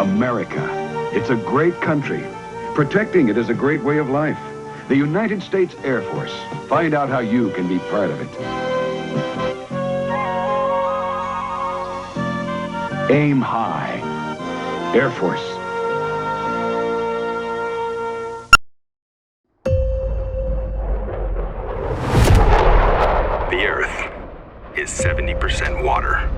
America. It's a great country. Protecting it is a great way of life. The United States Air Force. Find out how you can be part of it. Aim high. Air Force. The Earth is 70% water.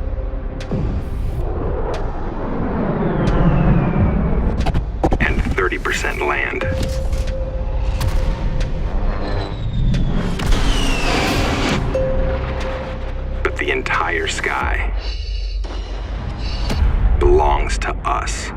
And 30% land. But the entire sky belongs to us.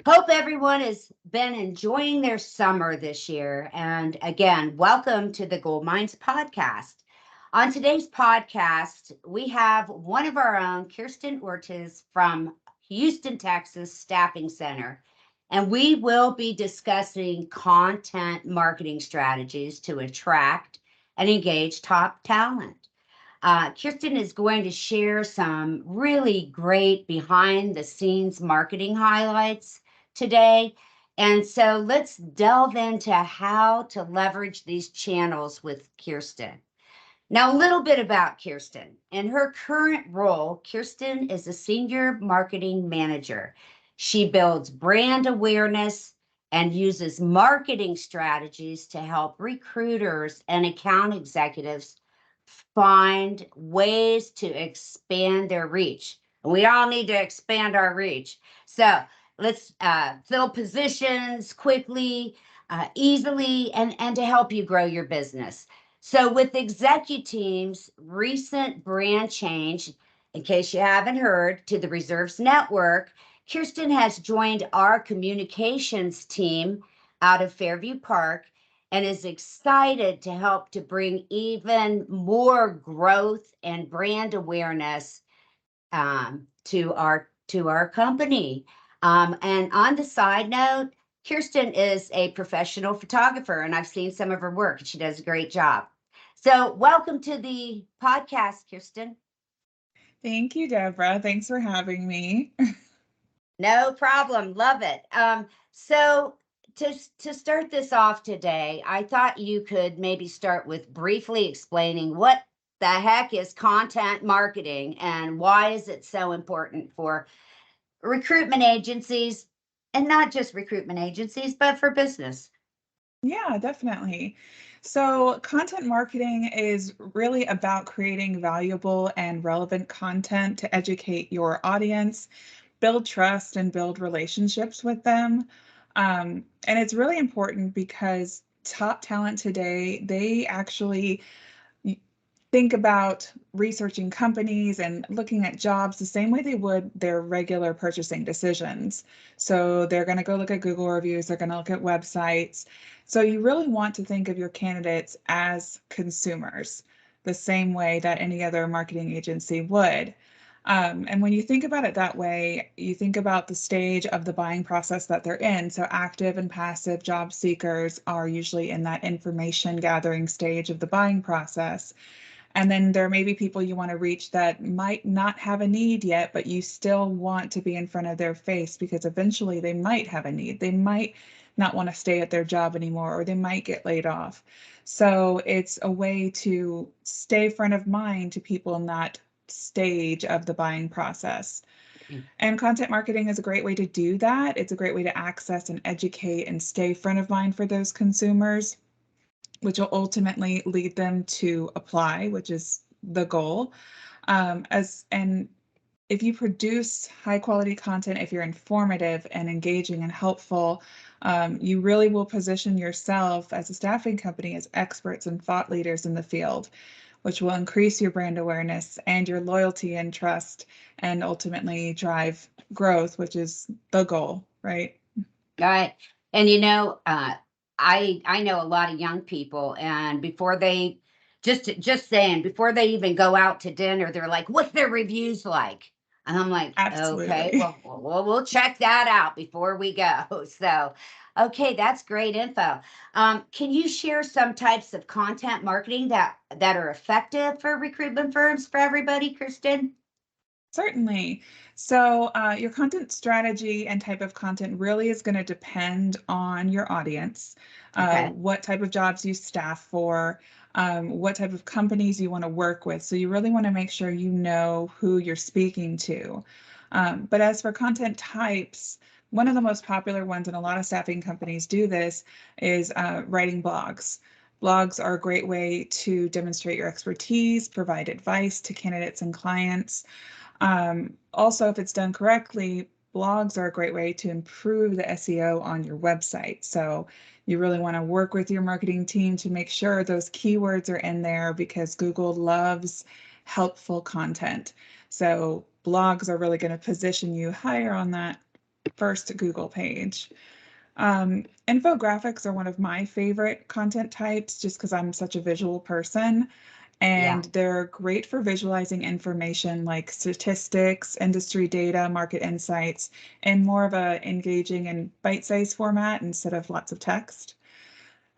Hope everyone has been enjoying their summer this year. And again, welcome to the Gold Mines podcast. On today's podcast, we have one of our own, Kiersten Ortiz from Houston, Texas Staffing Center. And we will be discussing content marketing strategies to attract and engage top talent. Kiersten is going to share some really great behind the scenes marketing highlights today. And so let's delve into how to leverage these channels with Kiersten. Now, a little bit about Kiersten. In her current role, Kiersten is a senior marketing manager. She builds brand awareness and uses marketing strategies to help recruiters and account executives find ways to expand their reach. And we all need to expand our reach. So let's fill positions quickly, easily, and to help you grow your business. So with executives' recent brand change, in case you haven't heard, to the Reserves Network, Kiersten has joined our communications team out of Fairview Park and is excited to help to bring even more growth and brand awareness to our company. And on the side note, Kiersten is a professional photographer, and I've seen some of her work, and she does a great job. So welcome to the podcast, Kiersten. Thank you, Debra. Thanks for having me. No problem. Love it. So to start this off today, I thought you could maybe start with briefly explaining what the heck is content marketing and why is it so important for recruitment agencies, and not just recruitment agencies, but for business. Yeah, definitely. So content marketing is really about creating valuable and relevant content to educate your audience, build trust, and build relationships with them. And it's really important because top talent today, they actually think about researching companies and looking at jobs the same way they would their regular purchasing decisions. So they're going to go look at Google reviews, they're going to look at websites. So you really want to think of your candidates as consumers, the same way that any other marketing agency would. And when you think about it that way, you think about the stage of the buying process that they're in. So active and passive job seekers are usually in that information gathering stage of the buying process. And then there may be people you want to reach that might not have a need yet, but you still want to be in front of their face because eventually they might have a need. They might not want to stay at their job anymore, or they might get laid off. So it's a way to stay front of mind to people in that stage of the buying process. And content marketing is a great way to do that. It's a great way to access and educate and stay front of mind for those consumers, which will ultimately lead them to apply, which is the goal. And if you produce high quality content, if you're informative and engaging and helpful, you really will position yourself as a staffing company as experts and thought leaders in the field. which will increase your brand awareness and your loyalty and trust, and ultimately drive growth, which is the goal, right? Right. And you know, I know a lot of young people, and before they just saying before they even go out to dinner, they're like, "What's their reviews like?" And I'm like, "Okay, Absolutely. well, we'll check that out before we go." So, okay, that's great info. Can you share some types of content marketing that are effective for recruitment firms for everybody, Kiersten? Certainly. So your content strategy and type of content really is going to depend on your audience, Okay. what type of jobs you staff for, what type of companies you want to work with. So you really want to make sure you know who you're speaking to. But as for content types, one of the most popular ones, and a lot of staffing companies do this, is writing blogs. Blogs are a great way to demonstrate your expertise, provide advice to candidates and clients. Also, if it's done correctly, blogs are a great way to improve the SEO on your website. So you really want to work with your marketing team to make sure those keywords are in there, because Google loves helpful content. So blogs are really going to position you higher on that first Google page. Infographics are one of my favorite content types just because I'm such a visual person. Yeah. And they're great for visualizing information like statistics, industry data, market insights, in more of a engaging and bite-sized format instead of lots of text.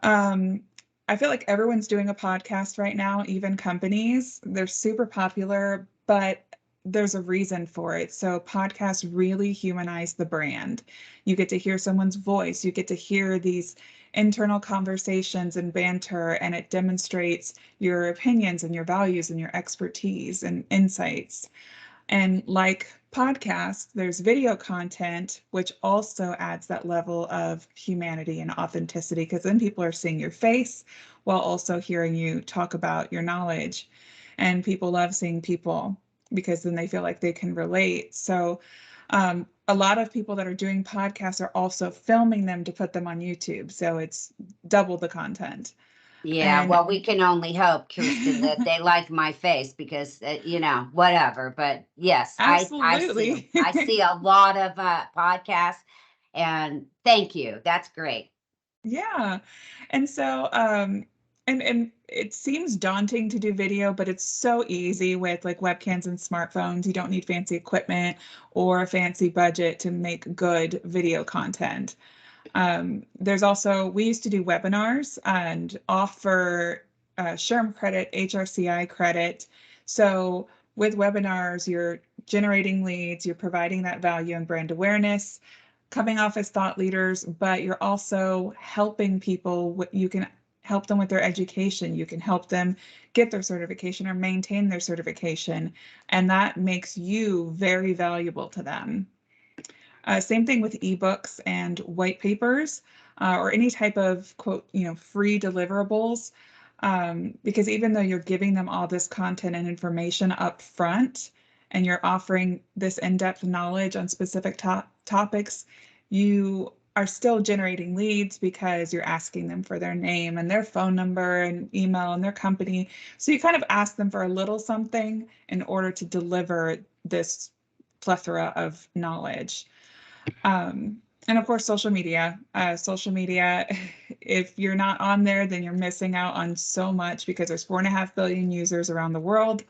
Um, I feel like everyone's doing a podcast right now, even companies. They're super popular, but there's a reason for it. So podcasts really humanize the brand. You get to hear someone's voice. You get to hear these internal conversations and banter, and it demonstrates your opinions and your values and your expertise and insights. And like podcasts, there's video content, which also adds that level of humanity and authenticity, because then people are seeing your face while also hearing you talk about your knowledge. And people love seeing people because then they feel like they can relate. So a lot of people that are doing podcasts are also filming them to put them on YouTube. So it's double the content. Yeah, And well, we can only hope, Kirsten, that they like my face because, whatever. But yes, absolutely. I see a lot of podcasts, and thank you. That's great. Yeah. And so and it seems daunting to do video, but it's so easy with like webcams and smartphones. You don't need fancy equipment or a fancy budget to make good video content. There's also, we used to do webinars and offer SHRM credit, HRCI credit. So with webinars, you're generating leads, you're providing that value and brand awareness, coming off as thought leaders, but you're also helping people. You can help them with their education. You can help them get their certification or maintain their certification. And that makes you very valuable to them. Same thing with ebooks and white papers or any type of quote, free deliverables. Because even though you're giving them all this content and information up front, and you're offering this in-depth knowledge on specific topics, you are still generating leads because you're asking them for their name and their phone number and email and their company. So you kind of ask them for a little something in order to deliver this plethora of knowledge. And of course, social media. Social media, if you're not on there, then you're missing out on so much because there's 4.5 billion users around the world.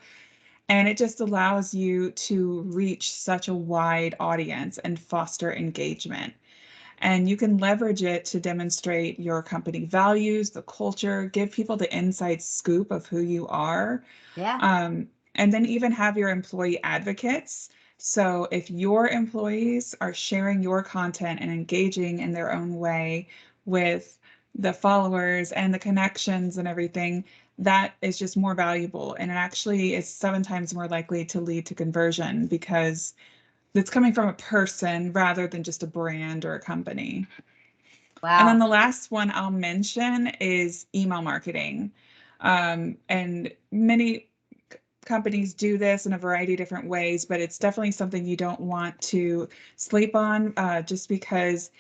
And it just allows you to reach such a wide audience and foster engagement. And you can leverage it to demonstrate your company values, the culture, give people the inside scoop of who you are. Yeah. And then even have your employee advocates. So if your employees are sharing your content and engaging in their own way with the followers and the connections and everything, that is just more valuable. And it actually is 7 times more likely to lead to conversion because it's coming from a person rather than just a brand or a company. And then Wow. the last one I'll mention is email marketing. And many companies do this in a variety of different ways, but it's definitely something you don't want to sleep on, just because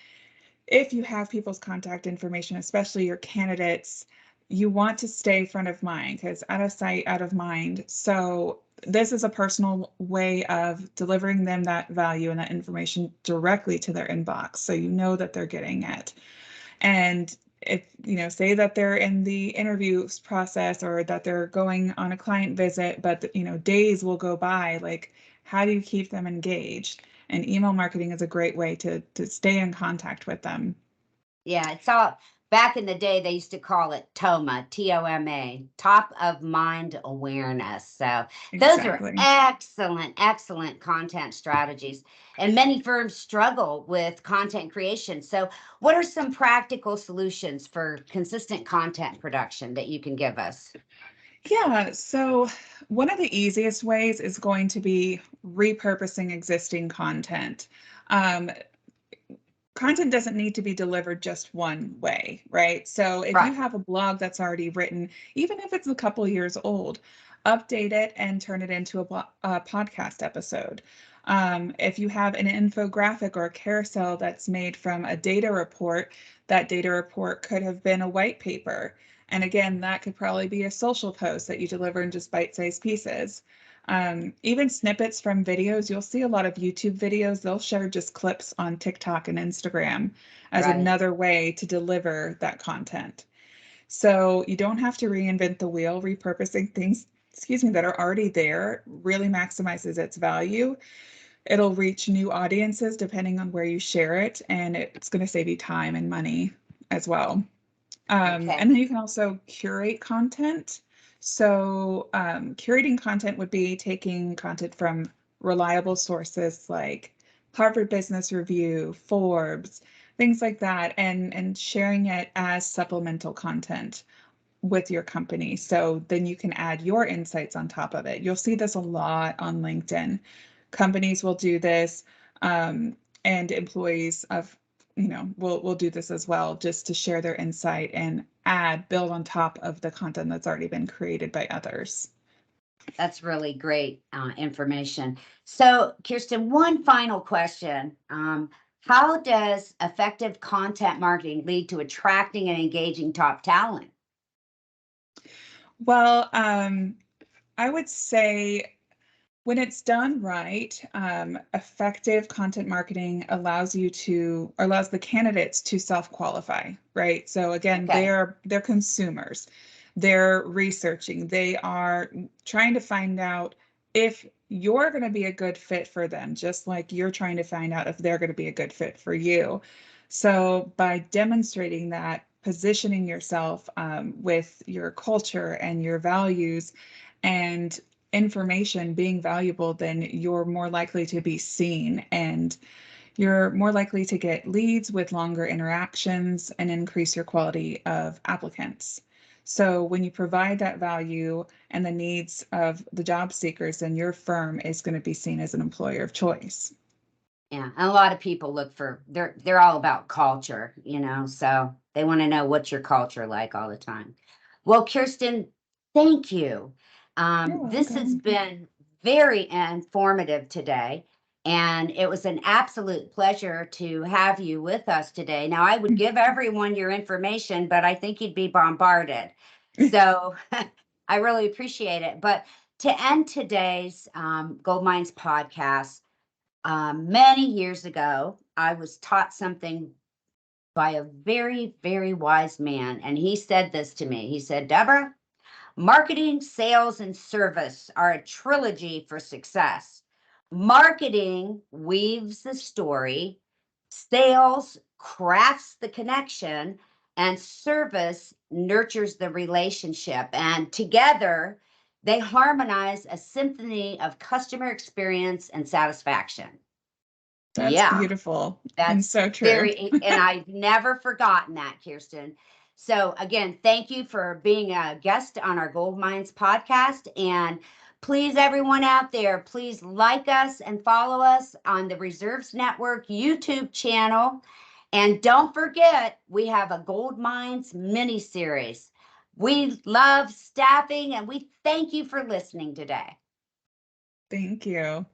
if you have people's contact information, especially your candidates, you want to stay front of mind, because out of sight, out of mind. So this is a personal way of delivering them that value and that information directly to their inbox, so you know that they're getting it. And if, say that they're in the interview process, or that they're going on a client visit, but days will go by, like, how do you keep them engaged? And email marketing is a great way to stay in contact with them. Yeah, it's all back in the day, they used to call it TOMA, TOMA, top of mind awareness. So those are Exactly. excellent, excellent content strategies. And many firms struggle with content creation. So what are some practical solutions for consistent content production that you can give us? Yeah, so one of the easiest ways is going to be repurposing existing content. Um, Content doesn't need to be delivered just one way, right? So if you Right. have a blog that's already written, even if it's a couple years old, update it and turn it into a podcast episode. If you have an infographic or a carousel that's made from a data report, that data report could have been a white paper. And again, that could probably be a social post that you deliver in just bite-sized pieces. Even snippets from videos, you'll see a lot of YouTube videos, they'll share just clips on TikTok and Instagram as Right. another way to deliver that content. So you don't have to reinvent the wheel. Repurposing things, that are already there really maximizes its value. It'll reach new audiences depending on where you share it, and it's going to save you time and money as well. Okay. And then you can also curate content. So curating content would be taking content from reliable sources like Harvard Business Review, Forbes, things like that, and sharing it as supplemental content with your company. So then you can add your insights on top of it. You'll see this a lot on LinkedIn. Companies will do this, and employees of will do this as well, just to share their insight and build on top of the content that's already been created by others. That's really great information. So, Kiersten, one final question. How does effective content marketing lead to attracting and engaging top talent? Well, I would say when it's done right, effective content marketing allows the candidates to self-qualify, right? So again, Okay. they're consumers. They're researching. They are trying to find out if you're going to be a good fit for them, just like you're trying to find out if they're going to be a good fit for you. So by demonstrating that, positioning yourself with your culture and your values and information being valuable, then you're more likely to be seen, and you're more likely to get leads with longer interactions and increase your quality of applicants. So when you provide that value and the needs of the job seekers, then your firm is going to be seen as an employer of choice. Yeah, and a lot of people look for they're all about culture, so they want to know what's your culture like all the time. Well, Kiersten, thank you. You're This has welcome. been very informative today, and it was an absolute pleasure to have you with us today. Now, I would give everyone your information, but I think you'd be bombarded. So I really appreciate it. But to end today's Gold Mines podcast, many years ago, I was taught something by a very, very wise man. And he said this to me. He said, Deborah, marketing, sales, and service are a trilogy for success. Marketing weaves the story, sales crafts the connection, and service nurtures the relationship. And together, they harmonize a symphony of customer experience and satisfaction. That's Yeah, beautiful and that's so true. and I've never forgotten that, Kiersten. So again, thank you for being a guest on our Gold Mines podcast. And please, everyone out there, please like us and follow us on the Reserves Network YouTube channel. And don't forget, we have a Gold Mines mini series. We love staffing, and we thank you for listening today. Thank you.